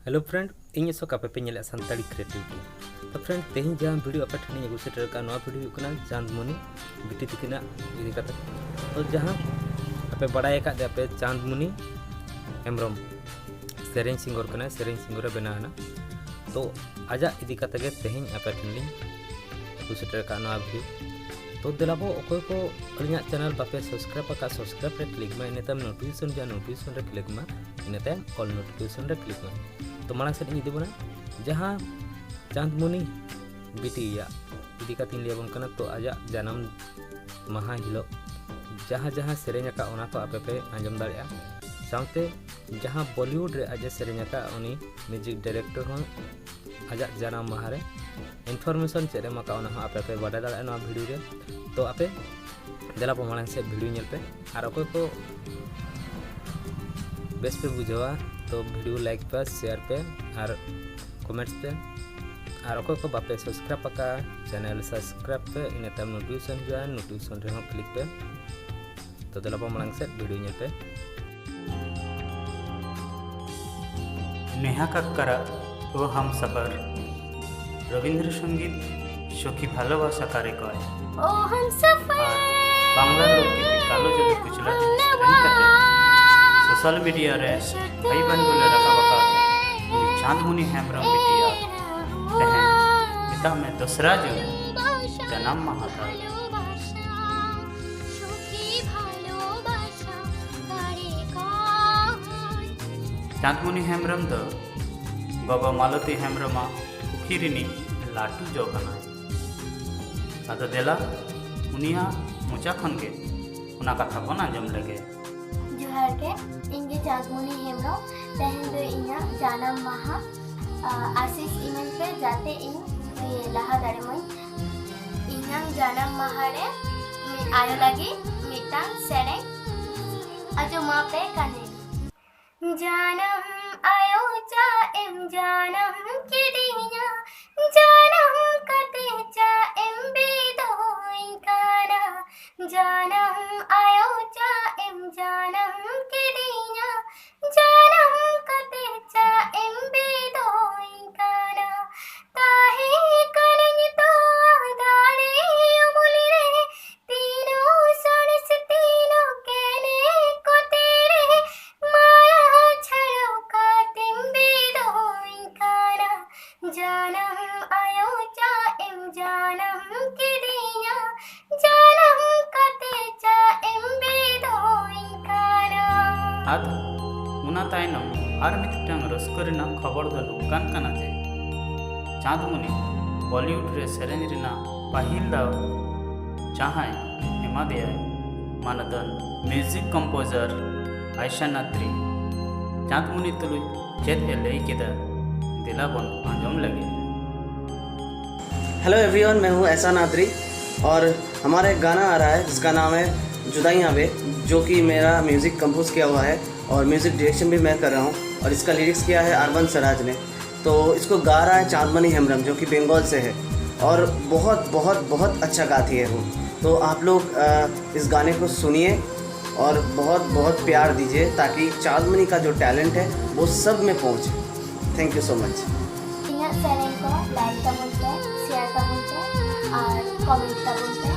Hello friend, इन अशोक आपे पे नेले सानताड़ी क्रिएटिविटी। तो फ्रेंड तेज जहाँ वीडियो आपे ठेन अगू सेटर का नवा वीडियो कना चांदमुनी बिटी तकिना इदी कते। तो जहाँ आपे बड़ाय का आपे चांदमुनी हेम्ब्रम सेरेंज सिंगर कना सेरेंज सिंगर बनाना। तो आजा इदी कते गे तेज आपे ठेन अगू सेटर का नवा वीडियो। तो दिलाबो अकोय को अलिया चैनल बापे सब्सक्राइब का सब्सक्राइब रे क्लिक मा इनेतम नोटिफिकेशन रे क्लिक मा इनेतम ऑल नोटिफिकेशन रे क्लिक मा। तो मांग से इदी बना जहाँ चांदमुनी बिटी इदी कातीन लिया बन कना। तो आजा जन्म महा हिलो जहाँ जहाँ सेरेंज का ओना को आपे पे आंजम दाड़िया साउते जहाँ बॉलीवुड रे आजे सेरेंज का उनी म्यूजिक डायरेक्टर हो आजा जन्म महा रे इनफॉर्मेशन चेरे मा का ओना हो आपे पे बड़ा दाड़ा ना वीडियो रे। तो आपे देला पो मांग से वीडियो नेल पे आर अकोय को बेस पे बुझवा तो वीडियो लाइक पे शेयर पे और कमेंट्स पे और अकोय को बापे सब्सक्राइब का चैनल सब्सक्राइब पे इन तम नोटिफिकेशन जो है नोटिफिकेशन रे हो क्लिक पे। तो देला पो मांग से वीडियो नेल पे नेहा कक्कर वो हम सफर रविंद्र संगीत सखी भालोबासा कार्यक्रम ओ हम सफर बांग्ला लोकगीत कालो जबी कुचला सोशल मीडिया रे भाई बहन बोले रखा बका चांदमुनी हेम्ब्रम बिटिया तहन पिता में दूसरा जो जन्म महाता चांदमुनी हेम्ब्रम दो बाबा मालती हेम्ब्रमा उखिरिनी लाटू जो कना आदो देला उनिया मुचा खन के उना कथा को आंजम लगे। जोहार के इंगे चांदमुनी हेम्ब्रम तहन दो इना जानम माहा आशीष इमेल पे जाते इन लहा दारे मई इना जानम माहा रे आयो लगी मिटान सेरे अजो मा पे कने जानम आयो चा एम जानम के दिया जानम कते चा एम बेदोई काना जानम आयो चा एम जानम के दिया जानम कते चा एम बेदोई काना ताहे करन तो दाड़े बोली रे तीनों सड़स तीनों केने को तेरे माया छड़ो का तिम बेदोई काना जानम आयो चा एम जानम के दिया जानम कते चा एम बेदोई काना। आद उना तायनम आर मिदटांग रस्करिना खबर दो नोकान काना जे चांदमुनी बॉलीवुड रे सेरेंज रिना पाहिल दाव जहां एमा देय मानदन म्यूजिक कंपोजर आयशा नात्री चांदमुनी तुलु चेत ए लई केदा दिला बन आंजम लगे। हेलो एवरीवन, मैं हूँ ऐसा नादरी और हमारा एक गाना आ रहा है जिसका नाम है जुदाइयाँ बे, जो कि मेरा म्यूज़िक कंपोज किया हुआ है और म्यूज़िक डायरेक्शन भी मैं कर रहा हूँ और इसका लिरिक्स किया है अरबन सराज ने। तो इसको गा रहा है चांदमुनी हेम्ब्रम जो कि बंगाल से है और बहुत बहुत बहुत अच्छा गाती है वो। तो आप लोग इस गाने को सुनिए और बहुत बहुत प्यार दीजिए ताकि चांदमुनी का जो टैलेंट है वो सब में पहुँचे। Thank you so much. इना चैनल को लाइक का बोलते हैं, शेयर का बोलते हैं और कमेंट का बोलते हैं।